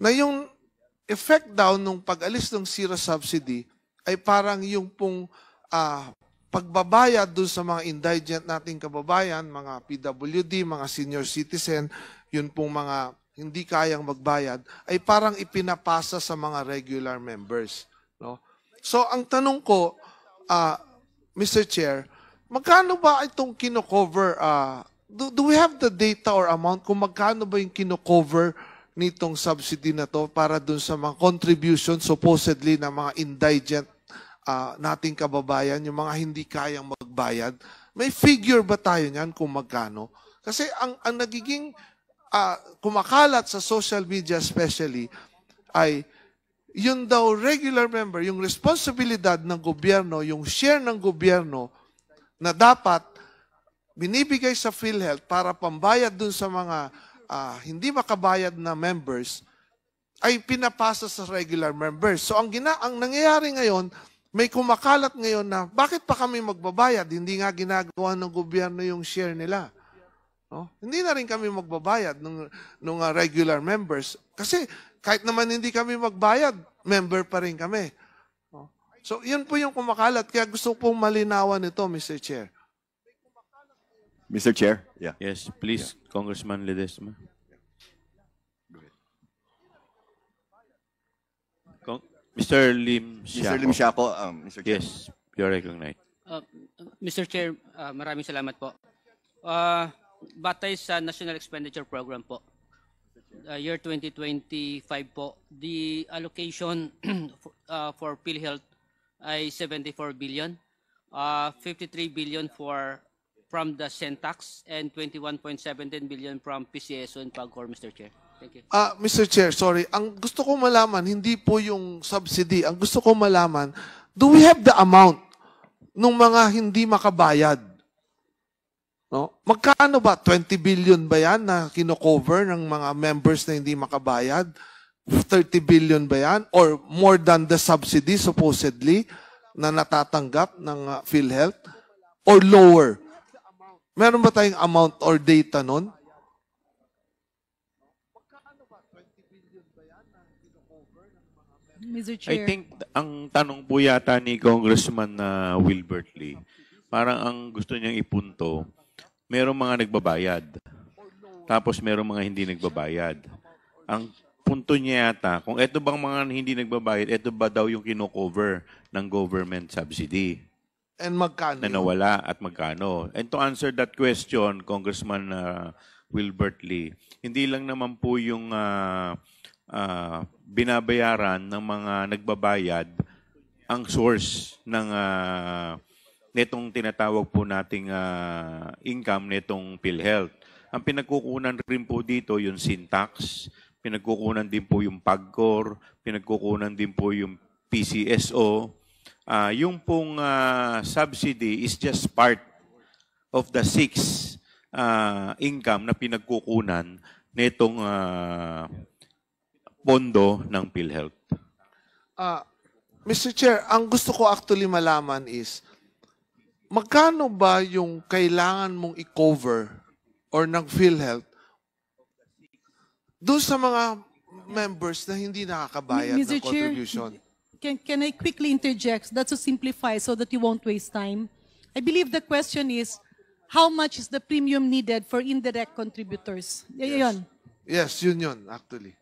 na yung effect daw nung pag-alis ng zero subsidy ay parang yung pong pagbabayad dun sa mga indigent nating kababayan, mga PWD, mga senior citizen, yun pong mga hindi kayang magbayad, ay parang ipinapasa sa mga regular members. No? So, ang tanong ko, Mr. Chair, magkano ba itong kino-cover? Do we have the data or amount kung magkano ba yung kino-cover nitong subsidy na to para dun sa mga contribution supposedly na mga indigent nating kababayan, yung mga hindi kayang magbayad? May figure ba tayo niyan kung magkano? Kasi ang nagiging kumakalat sa social media especially ay yun daw regular member, yung responsibilidad ng gobyerno, yung share ng gobyerno na dapat binibigay sa PhilHealth para pambayad dun sa mga hindi makabayad na members ay pinapasa sa regular members. So ang nangyayari ngayon, may kumakalat ngayon na bakit pa kami magbabayad? Hindi nga ginagawa ng gobyerno yung share nila. No? Hindi na rin kami magbabayad ng regular members. Kasi kahit naman hindi kami magbayad, member pa rin kami. No? So, yun po yung kumakalat. Kaya gusto pong malinawan ito, Mr. Chair. Mr. Chair? Yeah. Yes, please, yeah. Congressman Ledesma. Mr. Lim Siaco. Mr. Lim Siaco, Mr. Chair. Yes, you're recognized. Mr. Chair, maraming salamat po. Batay sa National Expenditure Program po, year 2025 po, the allocation for PhilHealth ay 74 billion, 53 billion from the Centax, and 21.17 billion from PCSO and PAGCOR, Mr. Chair. Thank you. Mr. Chair, sorry. Ang gusto ko malaman, hindi po yung subsidy. Ang gusto ko malaman, do we have the amount ng mga hindi makabayad? No? Magkano ba? 20 billion ba yan na kino-cover ng mga members na hindi makabayad? 30 billion ba yan? Or more than the subsidy supposedly na natatanggap ng PhilHealth? Or lower? Meron ba tayong amount or data nun? Mr. Chair. I think ang tanong po yata ni Congressman Wilbert Lee, parang ang gusto niyang ipunto, merong mga nagbabayad, tapos merong mga hindi nagbabayad. Ang punto niya yata, kung ito bang mga hindi nagbabayad, ito ba daw yung kino-cover ng government subsidy? And magkano? Na nawala at magkano? And to answer that question, Congressman Wilbert Lee, hindi lang naman po yung binabayaran ng mga nagbabayad ang source ng netong tinatawag po nating income netong PhilHealth. Ang pinagkukunan rin po dito yung Syntax, pinagkukunan din po yung PAGCOR, pinagkukunan din po yung PCSO. Yung pong subsidy is just part of the 6 income na pinagkukunan netong pondo ng PhilHealth. Mr. Chair, ang gusto ko actually malaman is, magkano ba yung kailangan mong i-cover or ng PhilHealth doon sa mga members na hindi nakakabayad ng contribution? Chair, can I quickly interject? That's to simplify so that you won't waste time. I believe the question is, how much is the premium needed for indirect contributors? Yes, yun actually.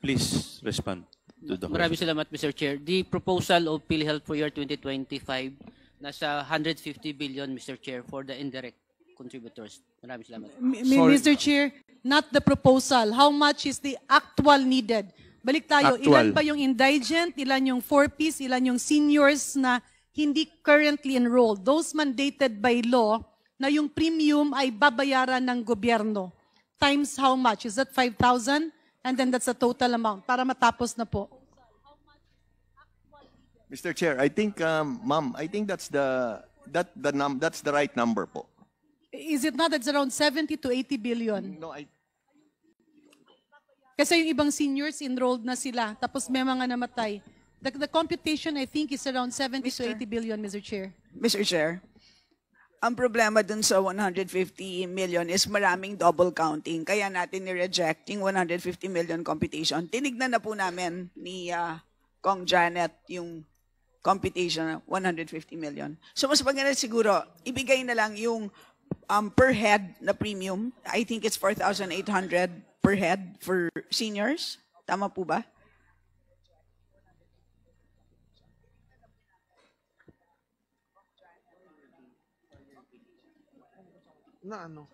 Please respond. Maraming salamat, Mr. Chair. The proposal of PhilHealth for year 2025, nasa 150 billion, Mr. Chair, for the indirect contributors. Maraming salamat. Mr. Chair, not the proposal. How much is the actual needed? Balik tayo, ilan ba yung indigent, ilan yung 4Ps, ilan yung seniors na hindi currently enrolled? Those mandated by law na yung premium ay babayaran ng gobyerno. Times how much? Is that 5,000? And then that's the total amount para matapos na po. Mr. Chair, I think, ma'am, I think that's that's the right number po. Is it not? It's around 70 to 80 billion. No, Kasi yung ibang seniors enrolled na sila, tapos may mga namatay. The computation, I think, is around 70 to 80 billion, Mr. Chair. Mr. Chair, Ang problema dun sa 150 million is maraming double counting. Kaya natin ni-reject yung 150 million computation. Tinignan na po namin ni Kong Janet yung computation na 150 million. So mas maganda siguro, ibigay na lang yung per head na premium. I think it's 4,800 per head for seniors. Tama po ba? Na ano?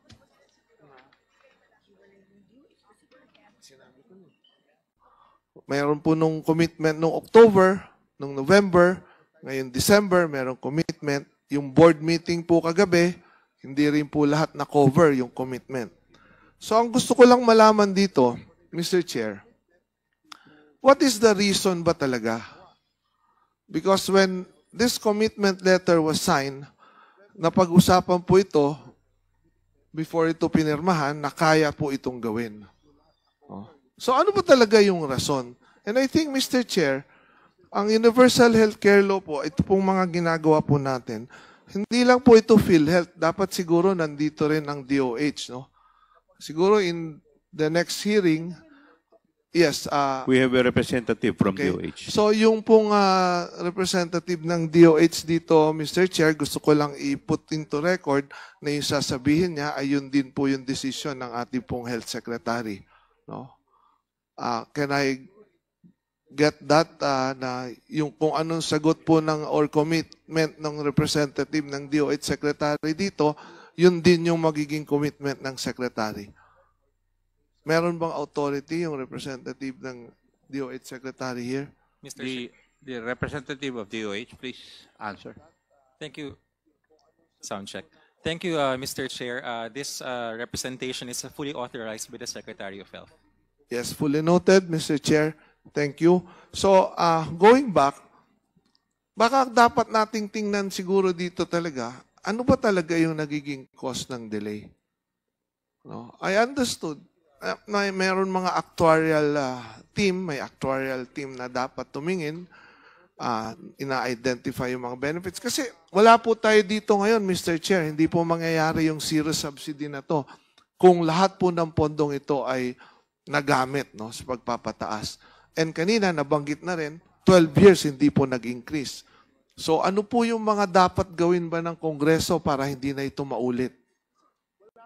Mayroon po nung commitment nung October, nung November, ngayon December, mayroong commitment. Yung board meeting po kagabi, hindi rin po lahat na cover yung commitment. So ang gusto ko lang malaman dito, Mr. Chair, what is the reason ba talaga? Because when this commitment letter was signed, napag-usapan po ito, before ito pinirmahan, na kaya po itong gawin. So ano ba talaga yung rason? And I think, Mr. Chair, ang Universal Healthcare Law po, ito pong mga ginagawa po natin, hindi lang po ito PhilHealth, dapat siguro nandito rin ang DOH, no? Siguro in the next hearing, yes. We have a representative from Okay. DOH. So yung pong representative ng DOH dito, Mr. Chair, gusto ko lang i-put into record na yung sasabihin niya ay yun din po yung decision ng ating pong Health Secretary. No? Can I get that na yung kung anong sagot po ng or commitment ng representative ng DOH Secretary dito, yun din yung magiging commitment ng Secretary. Meron bang authority yung representative ng DOH Secretary here? Mr. The representative of DOH, please answer. Thank you. Sound check. Thank you, Mr. Chair. This representation is fully authorized by the Secretary of Health. Yes, fully noted, Mr. Chair. Thank you. So, going back, baka dapat nating tingnan siguro dito talaga, ano ba talaga yung nagiging cause ng delay? No? I understood na mayroon mga actuarial team, may actuarial team na dapat tumingin, ina-identify yung mga benefits. Kasi wala po tayo dito ngayon, Mr. Chair, hindi po mangyayari yung zero subsidy na to kung lahat po ng pondong ito ay nagamit, no, sa pagpapataas. And kanina, nabanggit na rin, 12 years hindi po nag-increase. So ano po yung mga dapat gawin ba ng Kongreso para hindi na ito maulit?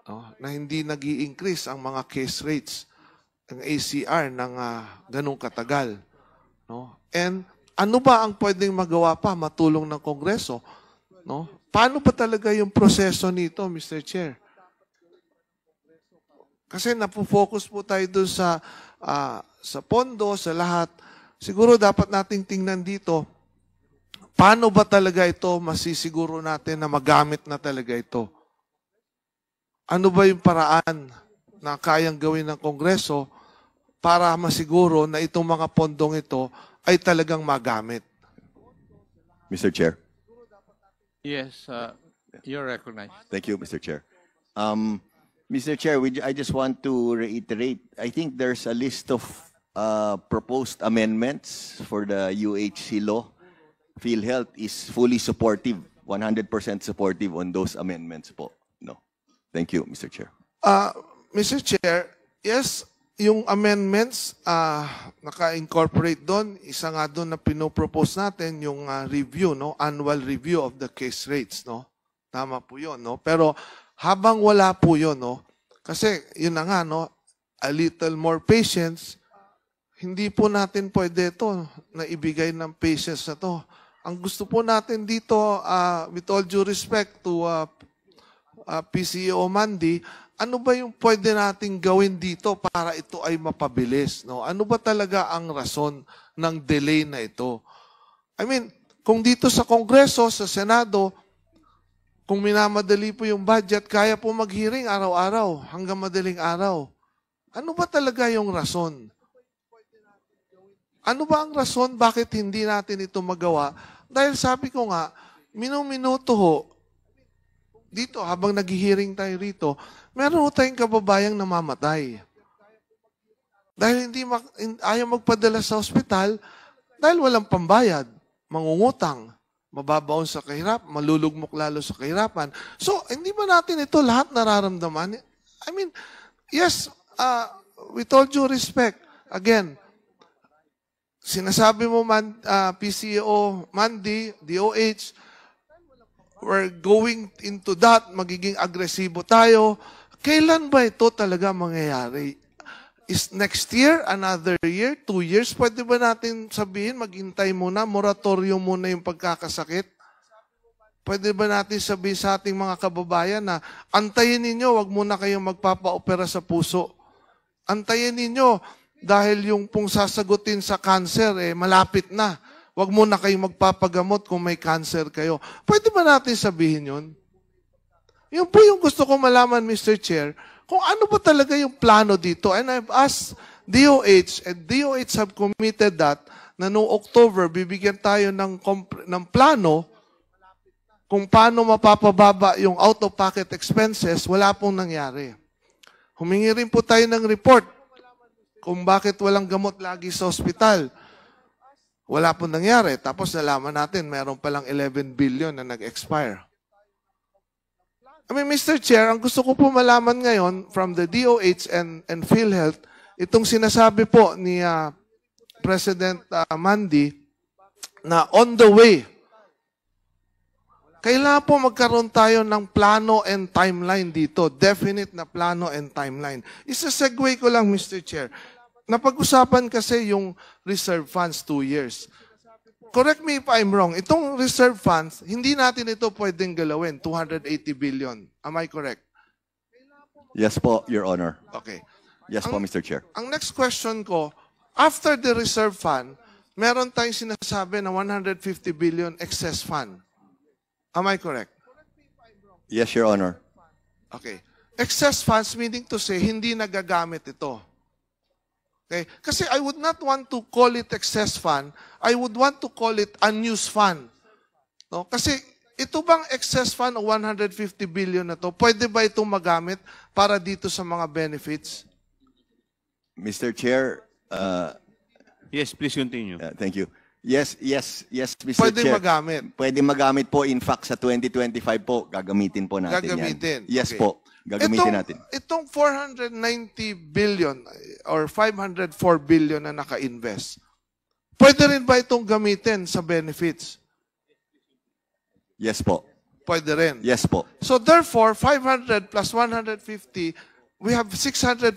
No, na hindi nag-i-increase ang mga case rates, ang ACR ng ganong katagal. No? And ano ba ang pwedeng magawa pa, matulong ng Kongreso? No? Paano pa talaga yung proseso nito, Mr. Chair? Kasi napofocus po tayo doon sa pondo, sa lahat. Siguro dapat nating tingnan dito, paano ba talaga ito masisiguro natin na magamit na talaga ito? Ano ba yung paraan na kayang gawin ng Kongreso para masiguro na itong mga pondong ito ay talagang magamit? Mr. Chair. Yes, you're recognized. Thank you, Mr. Chair. Mr. Chair, I just want to reiterate, I think there's a list of proposed amendments for the UHC law. PhilHealth is fully supportive, 100% supportive on those amendments po. No. Thank you, Mr. Chair. Mr. Chair, yes, yung amendments naka-incorporate doon, isa nga doon na pinopropose natin yung review, no, annual review of the case rates, no. Tama po 'yon, no. Pero habang wala po 'yon, no, kasi yun na nga, no, a little more patience, hindi po natin pwede ito na ibigay ng patience na to. Ang gusto po natin dito, with all due respect to PCO Mandy, ano ba yung pwede nating gawin dito para ito ay mapabilis? No? Ano ba talaga ang rason ng delay na ito? I mean, kung dito sa Kongreso, sa Senado, kung minamadali po yung budget, kaya po mag-hearing araw-araw, hanggang madaling araw. Ano ba talaga yung rason? Ano ba ang rason bakit hindi natin ito magawa? Dahil sabi ko nga, minuto ho, dito habang nag-hearing tayo rito, meron ho tayong kababayang namamatay. Dahil ayaw magpadala sa ospital, dahil walang pambayad, mangungutang. mababaon sa kahirap, malulugmok lalo sa kahirapan. So, hindi ba natin ito lahat nararamdaman? I mean, yes, with all due respect, again, sinasabi mo, PCO, Mandy, DOH, we're going into that, magiging agresibo tayo. Kailan ba ito talaga mangyayari? Is next year, another year, 2 years? Pwede ba natin sabihin, maghintay muna, moratorium muna yung pagkakasakit? Pwede ba natin sabihin sa ating mga kababayan na antayin ninyo, wag muna kayong magpapa-opera sa puso. Antayin ninyo, dahil yung pong sasagutin sa cancer, malapit na. Wag muna kayong magpapagamot kung may cancer kayo. Pwede ba natin sabihin yun? Yun po yung gusto ko malaman, Mr. Chair, kung ano ba talaga yung plano dito. And I've asked DOH, and DOH have committed that na noong October, bibigyan tayo ng plano kung paano mapapababa yung out-of-pocket expenses. Wala pong nangyari. Humingi rin po tayo ng report kung bakit walang gamot lagi sa ospital. Wala pong nangyari. Tapos nalaman natin, meron palang 11 billion na nag-expire. I mean, Mr. Chair, ang gusto ko po malaman ngayon from the DOH and PhilHealth, itong sinasabi po ni President Mandy na on the way, kailangan po magkaroon tayo ng plano and timeline dito. Definite na plano and timeline. Isa-segue ko lang, Mr. Chair. Napag-usapan kasi yung reserve funds 2 years. Correct me if I'm wrong. Itong reserve funds, hindi natin ito pwedeng galawin. 280 billion. Am I correct? Yes po, Your Honor. Okay. Yes po, Mr. Chair. Ang next question ko, after the reserve fund, meron tayong sinasabi na 150 billion excess fund. Am I correct? Yes, Your Honor. Okay. Excess funds meaning to say, hindi nagagamit ito. Okay? Kasi I would not want to call it excess fund. I would want to call it unused fund. No? Kasi ito bang excess fund o 150 billion na to, pwede ba itong magamit para dito sa mga benefits? Mr. Chair, Yes, please continue. thank you. Yes, Mr. Pwede Chair. magamit. Pwede magamit po. In fact, sa 2025 po, gagamitin po natin Gagamitin. yan. Yes Okay. po, gagamitin natin. Itong 490 billion or 504 billion na naka-invest, pwede rin ba itong gamitin sa benefits? Yes po. Pwede rin. Yes po. So therefore, 500 plus 150, we have 654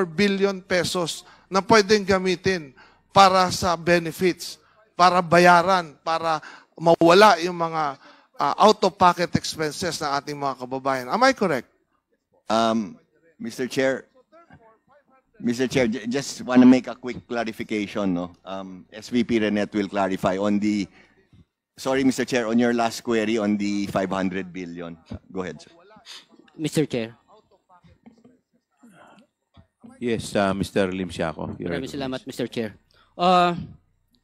billion pesos na pwedeng gamitin para sa benefits, para bayaran, para mawala yung mga out-of-pocket expenses ng ating mga kababayan. Am I correct? Mr. Chair, just want to make a quick clarification. No? SVP Renet will clarify on the, sorry Mr. Chair, on your last query on the 500 billion. Go ahead, sir. Mr. Chair. Yes, Mr. Lim Siaco. Maraming salamat, Mr. Chair.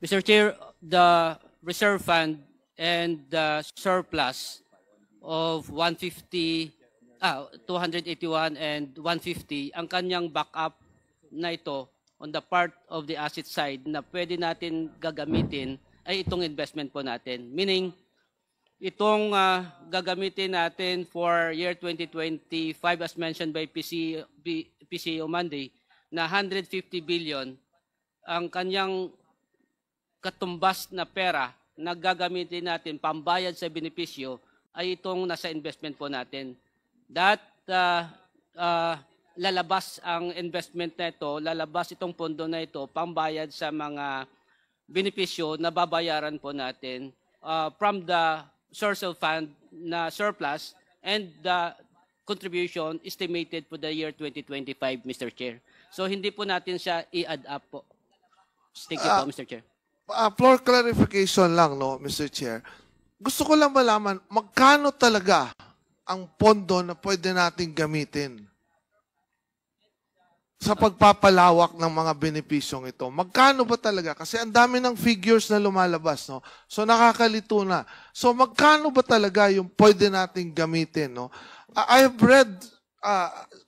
Mr. Chair, the reserve fund and the surplus of 281 and 150, ang kanyang backup na ito on the part of the asset side na pwede natin gagamitin ay itong investment po natin. Meaning, itong gagamitin natin for year 2025 as mentioned by PCO Monday na 150 billion, ang kanyang katumbas na pera na gagamitin natin pambayad sa benepisyo ay itong nasa investment po natin. That lalabas ang investment na ito, lalabas itong pondo na ito pambayad sa mga benepisyo na babayaran po natin from the source of fund na surplus and the contribution estimated for the year 2025, Mr. Chair. So hindi po natin siya i-add up po. Thank you po, Mr. Chair. For clarification lang, no, Mr. Chair. Gusto ko lang malaman, magkano talaga ang pondo na pwede nating gamitin sa pagpapalawak ng mga benepisyong ito? Magkano ba talaga? Kasi ang dami ng figures na lumalabas, no? So nakakalito na. So magkano ba talaga yung pwede nating gamitin, no? I have read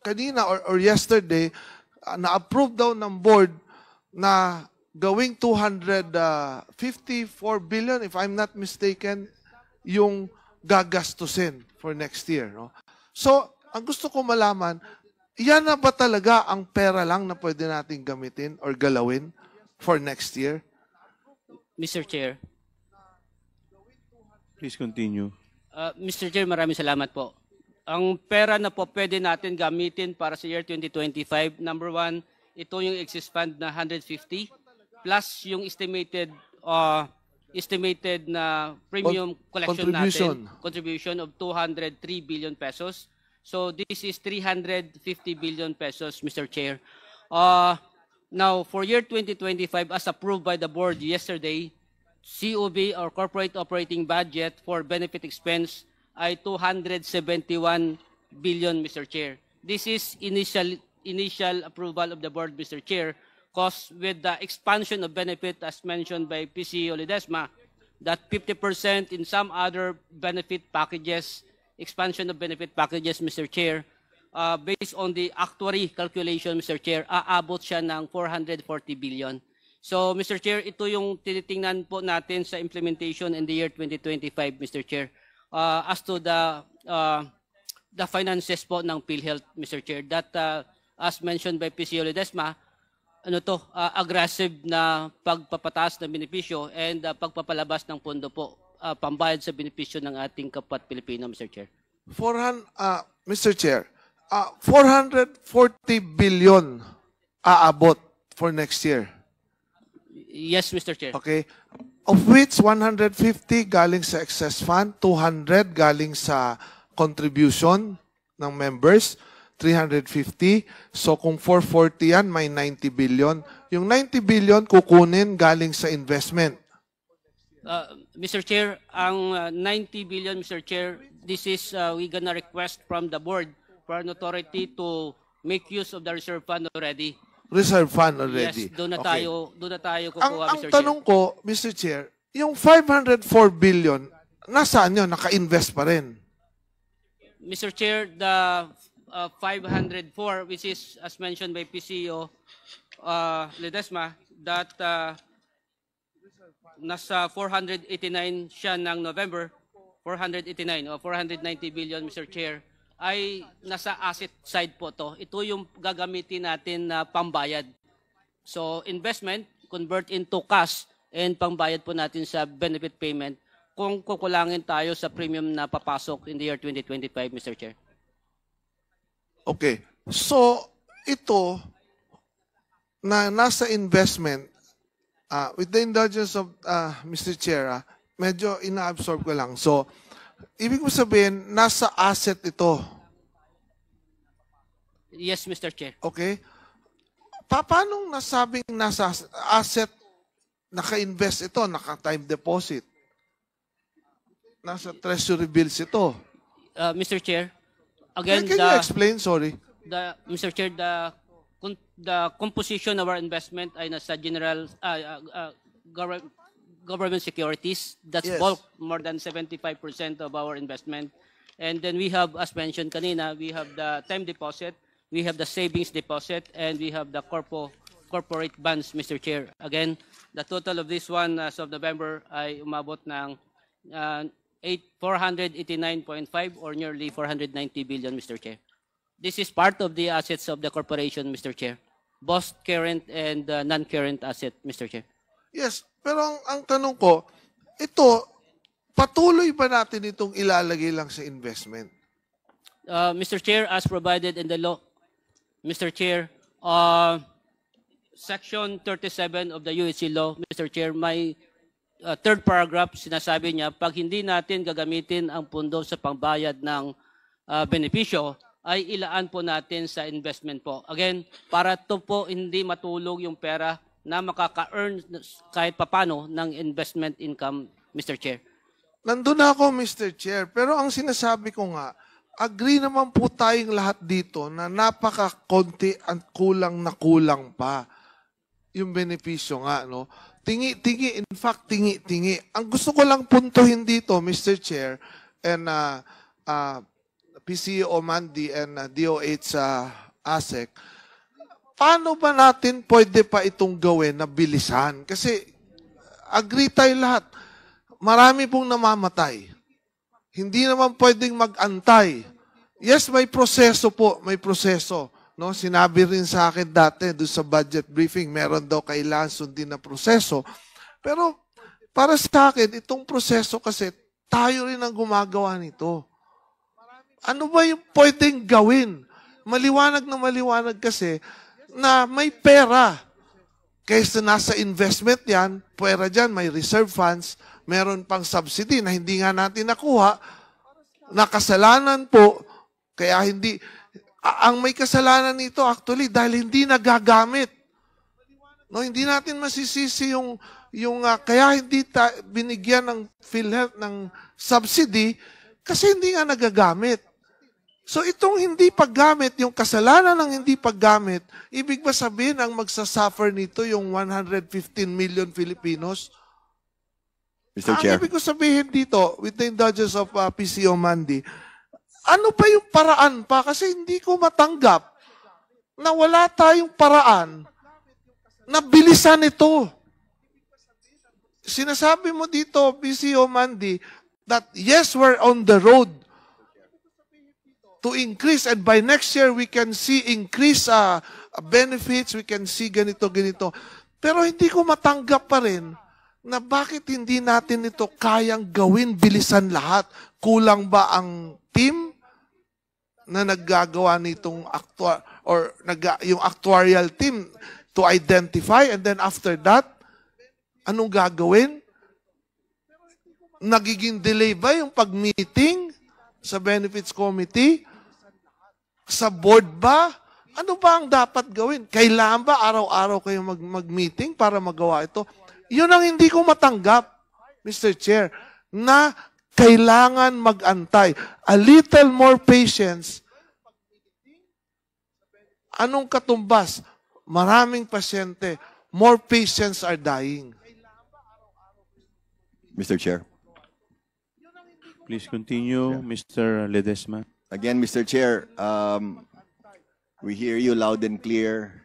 kanina or yesterday, na-approve daw ng board na gawing 254 billion, if I'm not mistaken, yung gagastusin for next year. No? So, ang gusto ko malaman, yan na ba talaga ang pera lang na pwede natin gamitin or galawin for next year? Mr. Chair. Please continue. Mr. Chair, maraming salamat po. Ang pera na po pwede natin gamitin para sa year 2025, number one, ito yung excess fund na 150 plus yung estimated na premium collection natin, contribution of 203 billion pesos. So this is 350 billion pesos, Mr. Chair. Now, for year 2025, as approved by the board yesterday, COB or corporate operating budget for benefit expense ay 271 billion, Mr. Chair. This is initial approval of the board, Mr. Chair, because with the expansion of benefit as mentioned by PCO Ledesma, that 50% in some other benefit packages, expansion of benefit packages, Mr. Chair, based on the actuary calculation, Mr. Chair, aabot siya ng 440 billion. So, Mr. Chair, ito yung tinitingnan po natin sa implementation in the year 2025, Mr. Chair. As to the finances po ng PhilHealth, Mr. Chair, that as mentioned by PCO Ledesma, aggressive na pagpapataas ng benepisyo and pagpapalabas ng pondo po, pambayad sa benepisyo ng ating kapat Pilipino, Mr. Chair. Mr. Chair, 440 billion aabot for next year. Yes, Mr. Chair. Okay. Of which 150 galing sa excess fund, 200 galing sa contribution ng members, 350. So kung 440 yan, may 90 billion. Yung 90 billion kukunin galing sa investment. Mr. Chair, ang 90 billion, Mr. Chair, this is we gonna request from the board for an authority to make use of the reserve fund already. Reserve fund already. Yes, doon na tayo kukuha, ang Mr. Chair. tanong ko, Mr. Chair, yung 504 billion, nasaan yun? Naka-invest pa rin? Mr. Chair, the 504, which is as mentioned by PCO Ledesma, that nasa 489 siya ng November, 489 o 490 billion, Mr. Chair, ay nasa asset side po to. Ito yung gagamitin natin na pambayad. So investment, convert into cash, and pambayad po natin sa benefit payment kung kukulangin tayo sa premium na papasok in the year 2025, Mr. Chair. Okay. So, ito, na nasa investment, with the indulgence of Mr. Chair, medyo ina-absorb ko lang. So, ibig mo sabihin, nasa asset ito. Yes, Mr. Chair. Okay? Paano nasabing nasa asset, naka-invest ito, naka-time deposit? Nasa treasury bills ito. Mr. Chair, again, Can you explain? Sorry. Mr. Chair, the composition of our investment ay nasa general government securities. That's Yes. bulk, more than 75% of our investment. And then we have, as mentioned kanina, we have the time deposit, we have the savings deposit, and we have the corporate bonds, Mr. Chair. Again, the total of this one as of November ay umabot ng 489.5 or nearly 490 billion, Mr. Chair. This is part of the assets of the corporation, Mr. Chair. Both current and non-current asset, Mr. Chair. Yes, pero ang tanong ko, ito, patuloy ba natin itong ilalagay lang sa investment? Mr. Chair, as provided in the law, Mr. Chair, Section 37 of the USC law, Mr. Chair, may third paragraph, sinasabi niya, pag hindi natin gagamitin ang pundo sa pangbayad ng benepisyo, ay ilaan po natin sa investment po. Again, para to po hindi matulog yung pera na makaka-earn kahit papano ng investment income, Mr. Chair. Nandun na ako, Mr. Chair, pero ang sinasabi ko nga, agree naman po tayong lahat dito na napaka-konti at kulang na kulang pa yung benepisyo nga, no? Tingi-tingi, in fact, tingi-tingi. Ang gusto ko lang puntuhin dito, Mr. Chair, and PCO Mandy and DOH ASEC, paano ba natin pwede pa itong gawin na bilisan? Kasi agree tayo lahat. Marami pong namamatay. Hindi naman pwedeng mag-antay. Yes, may proseso po, may proseso. No, sinabi rin sa akin dati doon sa budget briefing, meron daw kailangan sundin na proseso. Pero para sa akin, itong proseso kasi tayo rin ang gumagawa nito. Ano ba yung pwedeng gawin? Maliwanag na maliwanag kasi na may pera. Kaysa nasa investment yan, pera dyan, may reserve funds, meron pang subsidy na hindi nga natin nakuha, nakasalanan po, kaya hindi, ang may kasalanan nito actually dahil hindi nagagamit. No, hindi natin masisisi yung kaya hindi binigyan ng PhilHealth ng subsidy kasi hindi nga nagagamit. So itong hindi paggamit, yung kasalanan ng hindi paggamit, ibig ba sabihin ang magsasuffer nito yung 115 million Filipinos? Mr. Chair. Ang ibig ko sabihin dito, with the indulgence of PCO Mandy, ano ba yung paraan pa? Kasi hindi ko matanggap na wala tayong paraan na bilisan ito. Sinasabi mo dito, PCO Mandy, that yes, we're on the road to increase and by next year we can see increase benefits, we can see ganito. Pero hindi ko matanggap pa rin na bakit hindi natin ito kayang gawin bilisan lahat. Kulang ba ang team na naggagawa nitong yung actuarial team to identify and then after that, anong gagawin? Nagiging delay ba yung pag-meeting sa Benefits Committee? Sa board ba? Ano ba ang dapat gawin? Kailangan ba araw-araw kayo mag-meeting para magawa ito? Yun ang hindi ko matanggap, Mr. Chair, na kailangan mag-antay. A little more patience. Anong katumbas? Maraming pasyente. More patients are dying. Mr. Chair. Please continue, Mr. Ledesma. Again, Mr. Chair, we hear you loud and clear.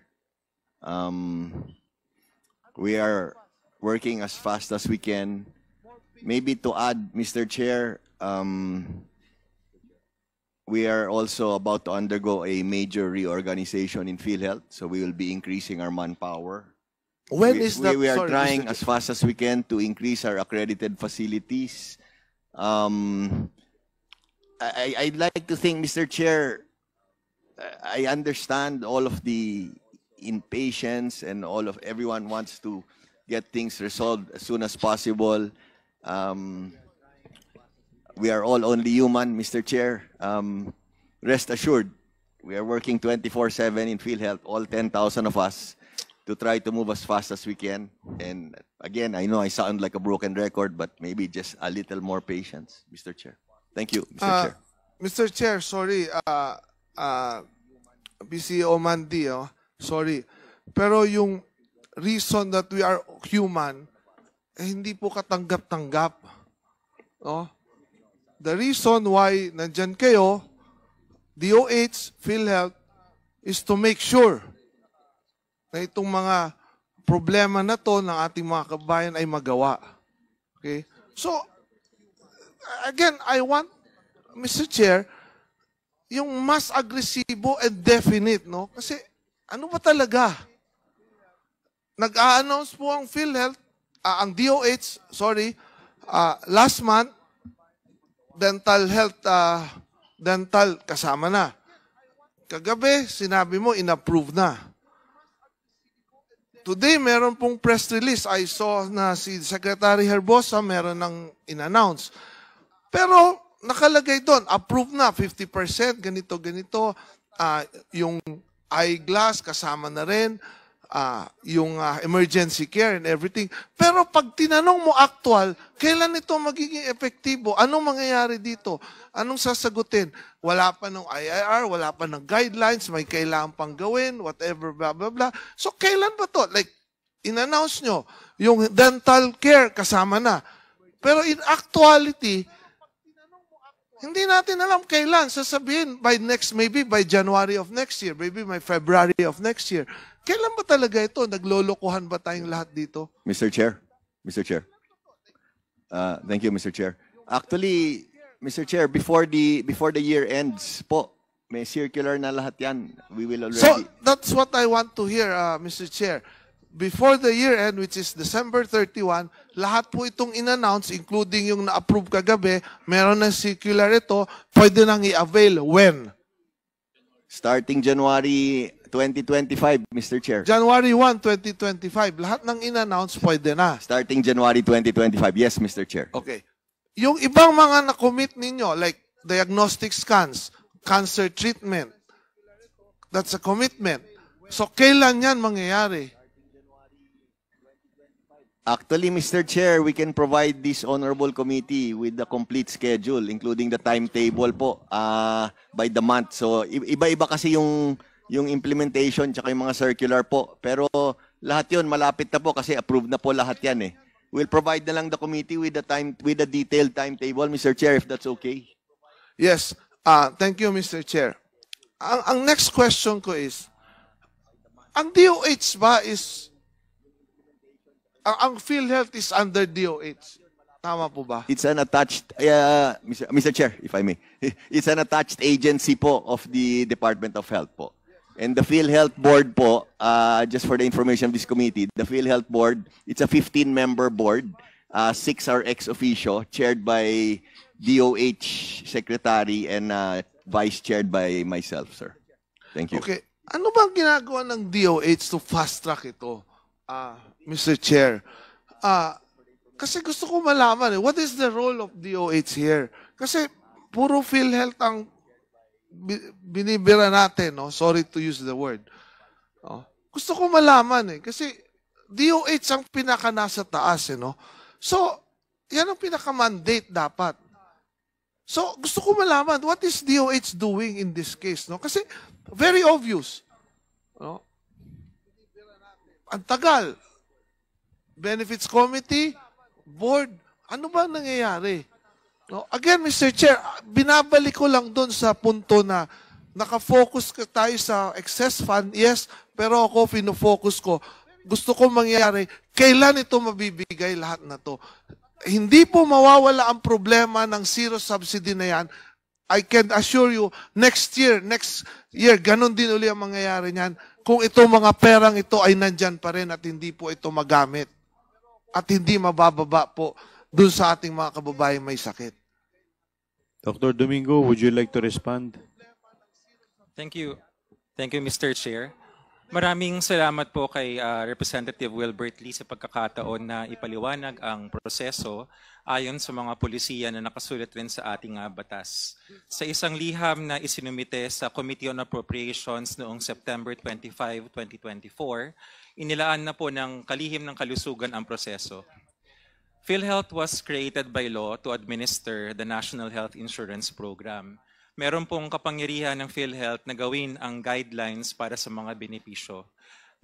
We are working as fast as we can. Maybe to add, Mr. Chair, we are also about to undergo a major reorganization in PhilHealth, so we will be increasing our manpower. When is that? We are Sorry, trying Mr. as fast as we can to increase our accredited facilities. I'd like to think, Mr. Chair, I understand all of the impatience and everyone wants to get things resolved as soon as possible. We are all only human, Mr. Chair. Rest assured, we are working 24/7 in PhilHealth, all 10,000 of us, to try to move as fast as we can. And again, I know I sound like a broken record, but maybe just a little more patience, Mr. Chair. Thank you, Mr. Chair. Mr. Chair, sorry, PCO Mandy, sorry. Pero yung reason that we are human, hindi po katanggap-tanggap. No? The reason why nandyan kayo, DOH, PhilHealth, is to make sure na itong mga problema na to ng ating mga kabayan ay magawa. Okay? So, again, I want, Mr. Chair, yung mas agresibo and definite, no? Kasi, ano ba talaga? Nag-a-announce po ang PhilHealth, ang DOH, last month, dental health, dental kasama na. Kagabi, sinabi mo, in-approve na. Today, meron pong press release. I saw na si Secretary Herbosa meron ng in-announce. Pero, nakalagay doon, approve na, 50%, ganito. Yung eyeglass, kasama na rin. Yung emergency care and everything. Pero pag tinanong mo actual, kailan ito magiging epektibo? Anong mangyayari dito? Anong sasagutin? Wala pa ng IIR, wala pa ng guidelines, may kailangan pang gawin, whatever, blah, blah, blah. So, kailan ba to? Like, in-announce nyo, yung dental care kasama na. Pero in actuality, hindi natin alam kailan. Sasabihin, maybe by January of next year, maybe by February of next year. Kailan ba talaga ito? Naglolokohan ba tayong lahat dito? Mr. Chair. Thank you, Mr. Chair. Actually, Mr. Chair, before the year ends po, may circular na lahat yan. We will already... So, that's what I want to hear, Mr. Chair. Before the year end, which is December 31, lahat po itong in-announce, including yung na-approve kagabi, meron ng circular ito, pwede nang i-avail. When? Starting January 2025, Mr. Chair. January 1, 2025. Lahat ng in-announce, pwede na. Starting January 2025. Yes, Mr. Chair. Okay. Yung ibang mga na-commit ninyo, like diagnostic scans, cancer treatment, that's a commitment. So, kailan yan mangyayari? Actually, Mr. Chair, we can provide this honorable committee with the complete schedule, including the timetable po by the month. So, iba-iba kasi yung implementation tsaka yung mga circular po. Pero lahat yun, malapit na po kasi approved na po lahat yan eh. We'll provide na lang the committee with the detailed timetable, Mr. Chair, if that's okay. Yes. Thank you, Mr. Chair. Ang next question ko is, ang DOH ba is, ang PhilHealth is under DOH. Tama po ba? It's an attached, Mr. Chair, if I may, it's an attached agency po of the Department of Health po. And the PhilHealth Board po, just for the information of this committee, the PhilHealth Board, it's a 15-member board, 6 are ex officio, chaired by DOH Secretary and vice-chaired by myself, sir. Thank you. Okay. Ano bang ginagawa ng DOH to fast-track ito, Mr. Chair? Kasi gusto ko malaman, what is the role of DOH here? Kasi puro PhilHealth ang binibira natin, no? Sorry to use the word. Gusto ko malaman kasi DOH ang pinaka nasa taas, no? So, yan ang pinaka-mandate dapat. So, gusto ko malaman, what is DOH doing in this case, no? Kasi very obvious. No? Ang tagal. Benefits Committee, Board, ano ba nangyayari? No? Again, Mr. Chair, binabalik ko lang doon sa punto na nakafocus ka tayo sa excess fund, yes, pero ako pinofocus ko, gusto ko mangyayari, kailan ito mabibigay lahat na to? Hindi po mawawala ang problema ng zero subsidy na yan. I can assure you, next year, ganun din uli ang mangyayari niyan kung itong mga perang ito ay nandyan pa rin at hindi po ito magamit at hindi mabababa po dun sa ating mga kababayan may sakit. Dr. Domingo, would you like to respond? Thank you. Thank you, Mr. Chair. Maraming salamat po kay Representative Wilbert Lee sa pagkakataon na ipaliwanag ang proseso ayon sa mga polisiya na nakasulat rin sa ating batas. Sa isang liham na isinumite sa Committee on Appropriations noong September 25, 2024, inilaan na po ng kalihim ng kalusugan ang proseso. PhilHealth was created by law to administer the National Health Insurance Program. Meron pong kapangyarihan ng PhilHealth na gawin ang guidelines para sa mga benepisyo.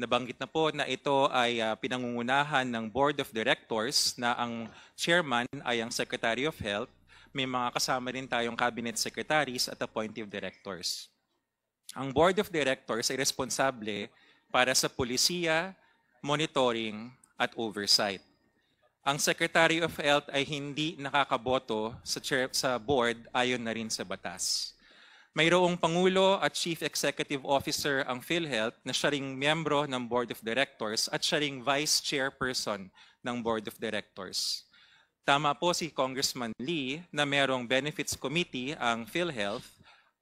Nabanggit na po na ito ay pinangungunahan ng Board of Directors na ang chairman ay ang Secretary of Health. May mga kasama rin tayong cabinet secretaries at appointive directors. Ang Board of Directors ay responsable para sa polisiya, monitoring at oversight. Ang Secretary of Health ay hindi nakakaboto sa board ayon na rin sa batas. Mayroong Pangulo at Chief Executive Officer ang PhilHealth na siya ring miyembro ng Board of Directors at siya ring Vice Chairperson ng Board of Directors. Tama po si Congressman Lee na mayroong Benefits Committee ang PhilHealth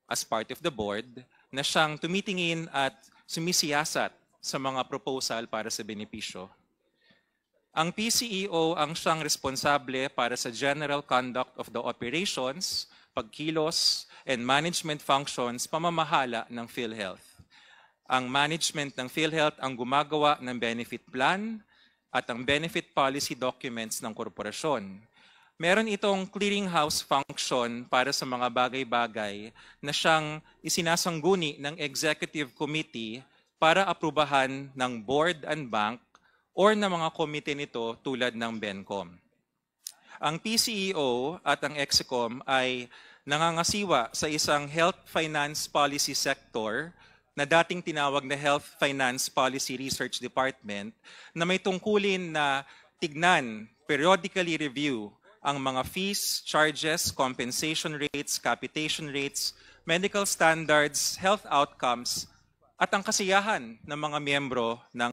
as part of the board na siyang tumitingin at sumisiyasat sa mga proposal para sa benepisyo. Ang PCEO ang siyang responsable para sa general conduct of the operations, pagkilos, and management functions pamamahala ng PhilHealth. Ang management ng PhilHealth ang gumagawa ng benefit plan at ang benefit policy documents ng korporasyon. Meron itong clearinghouse function para sa mga bagay-bagay na siyang isinasangguni ng Executive Committee para aprubahan ng Board and Bank or ng mga komite nito tulad ng BENCOM. Ang PCEO at ang EXECOM ay nangangasiwa sa isang health finance policy sector na dating tinawag na Health Finance Policy Research Department na may tungkulin na tignan, periodically review ang mga fees, charges, compensation rates, capitation rates, medical standards, health outcomes, at ang kasiyahan ng mga miyembro ng